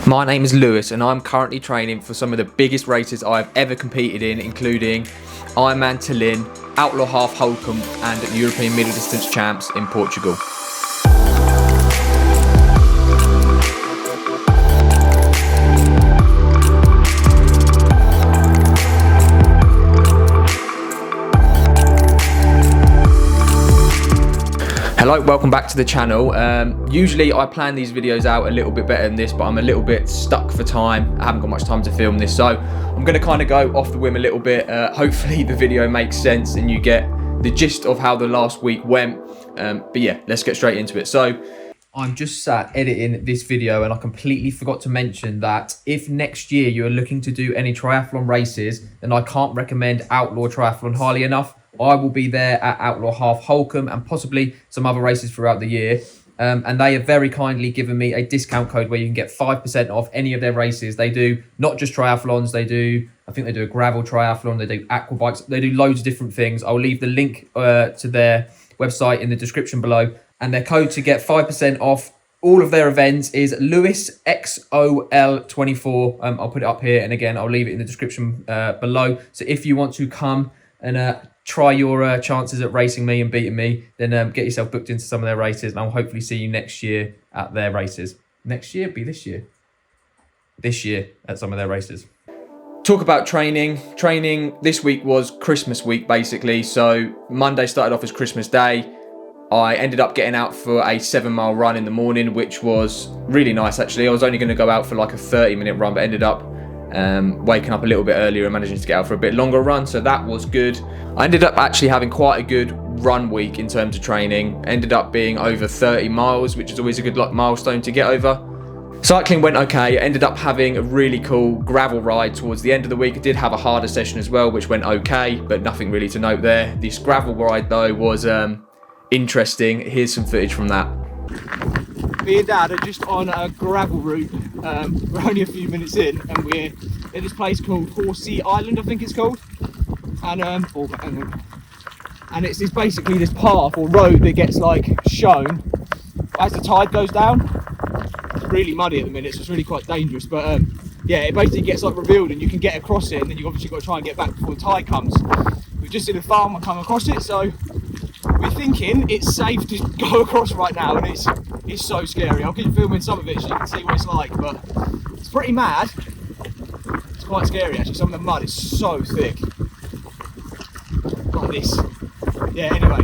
My name is Lewis and I'm currently training for some of the biggest races I've ever competed in, including Ironman Tallinn, Outlaw Half Holkham and European Middle Distance Champs in Portugal. Hello, welcome back to the channel. Usually I plan these videos out a little bit better than this, but I'm a little bit stuck for time. I haven't got much time to film this, so I'm going to kind of go off the whim a little bit. Hopefully the video makes sense and you get the gist of how the last week went. But yeah, let's get straight into it. So I'm just sat editing this video and I completely forgot to mention that if next year you're looking to do any triathlon races, then I can't recommend Outlaw Triathlon highly enough. I will be there at Outlaw Half Holkham and possibly some other races throughout the year. And they have very kindly given me a discount code where you can get 5% off any of their races. They do not just triathlons, I think they do a gravel triathlon, they do aqua bikes, they do loads of different things. I'll leave the link to their website in the description below. And their code to get 5% off all of their events is LewisXOL24. I'll put it up here, and again, I'll leave it in the description below. So if you want to come and try your chances at racing me and beating me, then get yourself booked into some of their races, and I'll hopefully see you next year at their races. Next year? Be this year. This year at some of their races. Talk about training. Training this week was Christmas week, basically. So Monday started off as Christmas Day. I ended up getting out for a 7-mile run in the morning, which was really nice, actually. I was only going to go out for like a 30-minute run, but ended up waking up a little bit earlier and managing to get out for a bit longer run, so that was good. I ended up actually having quite a good run week in terms of training. Ended up being over 30 miles, which is always a good milestone to get over. Cycling went okay. I ended up having a really cool gravel ride towards the end of the week. I did have a harder session as well, which went okay, but nothing really to note there. This gravel ride though was interesting. Here's some footage from that. Me and Dad are just on a gravel route. We're only a few minutes in and we're at this place called Horsey Island, I think it's called. And it's basically this path or road that gets like shown as the tide goes down. It's really muddy at the minute, so it's really quite dangerous, but yeah, it basically gets like revealed and you can get across it, and then you've obviously got to try and get back before the tide comes. We've just seen a farmer come across it, so we're thinking it's safe to go across right now, and it's so scary. I'll keep filming some of it so you can see what it's like, but it's pretty mad. It's quite scary actually. Some of the mud is so thick. Like this. Yeah, anyway,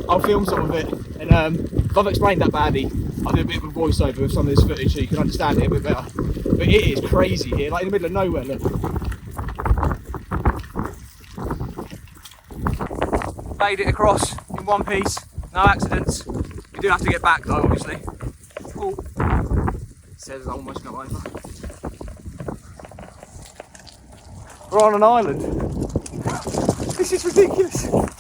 I'll film some of it, and if I've explained that badly, I'll do a bit of a voiceover of some of this footage so you can understand it a bit better. But it is crazy here, like in the middle of nowhere, look. Made it across in one piece, no accidents. We do have to get back though, obviously. Oh, it says it's almost not over. We're on an island. This is ridiculous. What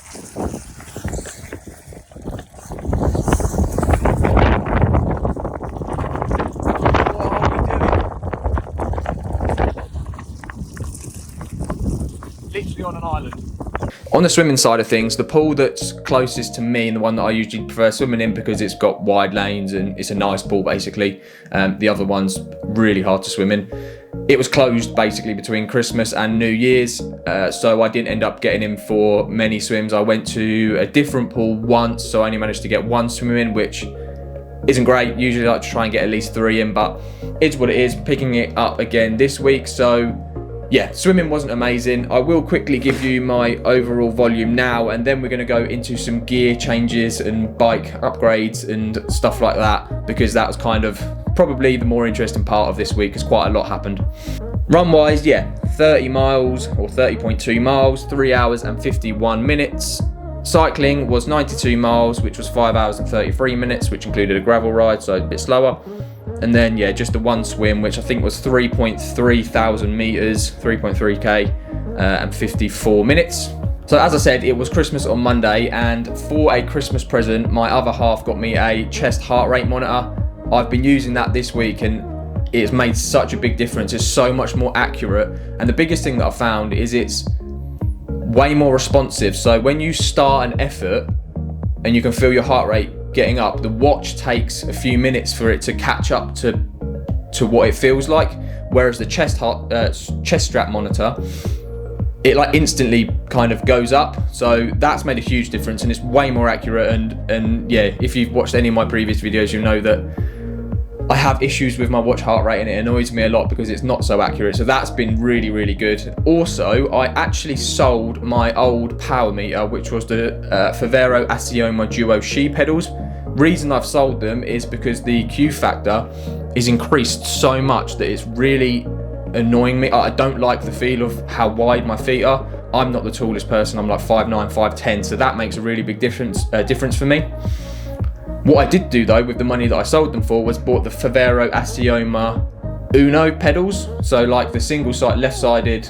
are we doing? Literally on an island. On the swimming side of things, the pool that's closest to me and the one that I usually prefer swimming in because it's got wide lanes and it's a nice pool basically. The other one's really hard to swim in. It was closed basically between Christmas and New Year's, so I didn't end up getting in for many swims. I went to a different pool once, so I only managed to get one swim in, which isn't great. Usually I like to try and get at least 3 in, but it's what it is. Picking it up again this week, so yeah, swimming wasn't amazing. I will quickly give you my overall volume now, and then we're going to go into some gear changes and bike upgrades and stuff like that, because that was kind of probably the more interesting part of this week, because quite a lot happened. Run wise, yeah, 30 miles or 30.2 miles, 3 hours and 51 minutes. Cycling was 92 miles, which was 5 hours and 33 minutes, which included a gravel ride, so a bit slower. And then, yeah, just the one swim, which I think was 3.3 thousand meters, 3.3k, and 54 minutes. So as I said, it was Christmas on Monday, and for a Christmas present, my other half got me a chest heart rate monitor. I've been using that this week, and it's made such a big difference. It's so much more accurate. And the biggest thing that I found is it's way more responsive. So when you start an effort and you can feel your heart rate getting up, the watch takes a few minutes for it to catch up to to what it feels like, whereas the chest strap monitor, it like instantly kind of goes up. So that's made a huge difference, and it's way more accurate. And yeah, if you've watched any of my previous videos, you'll know that I have issues with my watch heart rate, and it annoys me a lot because it's not so accurate. So that's been really, really good. Also, I actually sold my old power meter, which was the Favero Assioma Duo Shi pedals. Reason I've sold them is because the Q factor is increased so much that it's really annoying me. I don't like the feel of how wide my feet are. I'm not the tallest person. I'm like 5'9", 5'10", so that makes a really big difference for me. What I did do though with the money that I sold them for was bought the Favero Assioma Uno pedals, so like the single side left-sided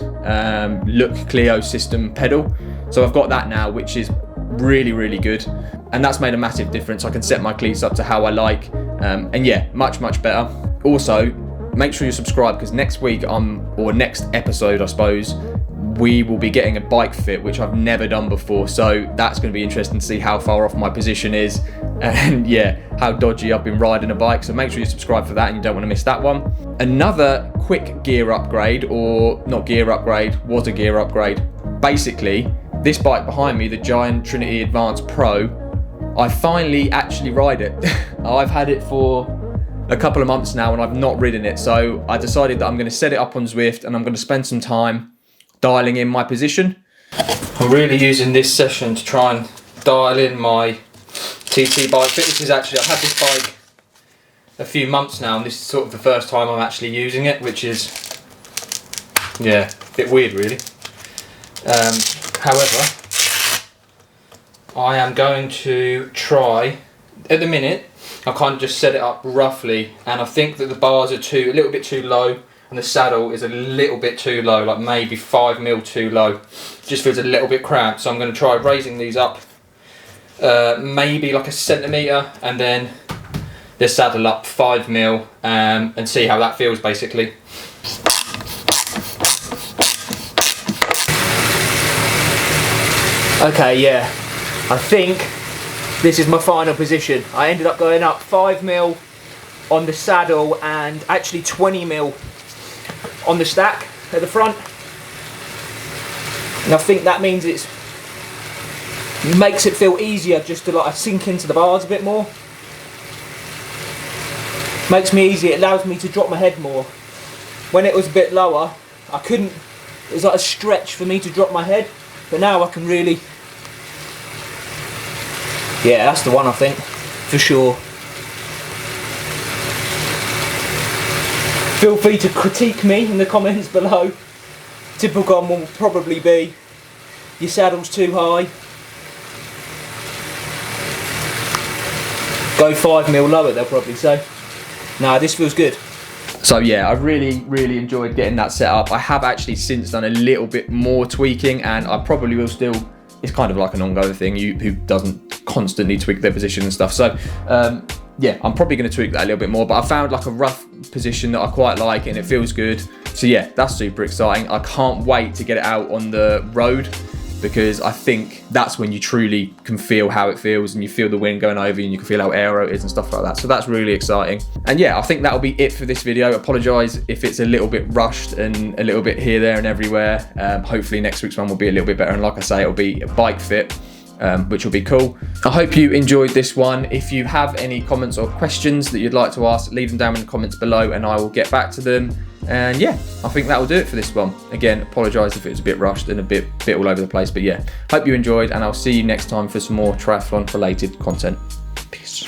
Look Clio system pedal. So I've got that now, which is really, really good, and that's made a massive difference. I can set my cleats up to how I like, and yeah, much better. Also, make sure you subscribe, because next week or next episode I suppose, we will be getting a bike fit, which I've never done before. So that's going to be interesting to see how far off my position is, and yeah, how dodgy I've been riding a bike. So make sure you subscribe for that, and you don't want to miss that one. Another quick gear upgrade, or not gear upgrade, was a gear upgrade. Basically, this bike behind me, the Giant Trinity Advance Pro, I finally actually ride it. I've had it for a couple of months now and I've not ridden it. So I decided that I'm going to set it up on Zwift, and I'm going to spend some time dialing in my position. I'm really using this session to try and dial in my TT bike fit. This is actually, I've had this bike a few months now, and this is sort of the first time I'm actually using it, which is, yeah, a bit weird really. However, I am going to try, at the minute, I kind of just set it up roughly, and I think that the bars are a little bit too low, and the saddle is a little bit too low, like maybe 5mm too low. Just feels a little bit cramped, so I'm going to try raising these up maybe like a centimetre, and then the saddle up 5mm, and see how that feels basically. Okay, yeah, I think this is my final position. I ended up going up 5mm on the saddle and actually 20mm on the stack at the front, and I think that means it makes it feel easier just to like sink into the bars a bit more. Makes me easy, it allows me to drop my head more. When it was a bit lower, I couldn't, it was like a stretch for me to drop my head, but now I can really, yeah, that's the one I think, for sure. Feel free to critique me in the comments below. Typical one will probably be, your saddle's too high. Go 5mm lower, they'll probably say. Nah, this feels good. So yeah, I've really enjoyed getting that set up. I have actually since done a little bit more tweaking, and I probably will still, it's kind of like an ongoing thing, who doesn't constantly tweak their position and stuff. So yeah, I'm probably going to tweak that a little bit more, but I found like a rough position that I quite like, and it feels good. So yeah, that's super exciting. I can't wait to get it out on the road, because I think that's when you truly can feel how it feels, and you feel the wind going over you, and you can feel how aero it is and stuff like that. So that's really exciting. And yeah, I think that'll be it for this video. I apologise if it's a little bit rushed and a little bit here, there and everywhere. Hopefully next week's one will be a little bit better, and like I say, it'll be a bike fit, which will be cool. I hope you enjoyed this one. If you have any comments or questions that you'd like to ask, leave them down in the comments below and I will get back to them. And yeah, I think that will do it for this one. Again, apologise if it was a bit rushed and a bit all over the place, but yeah, hope you enjoyed, and I'll see you next time for some more triathlon related content. Peace.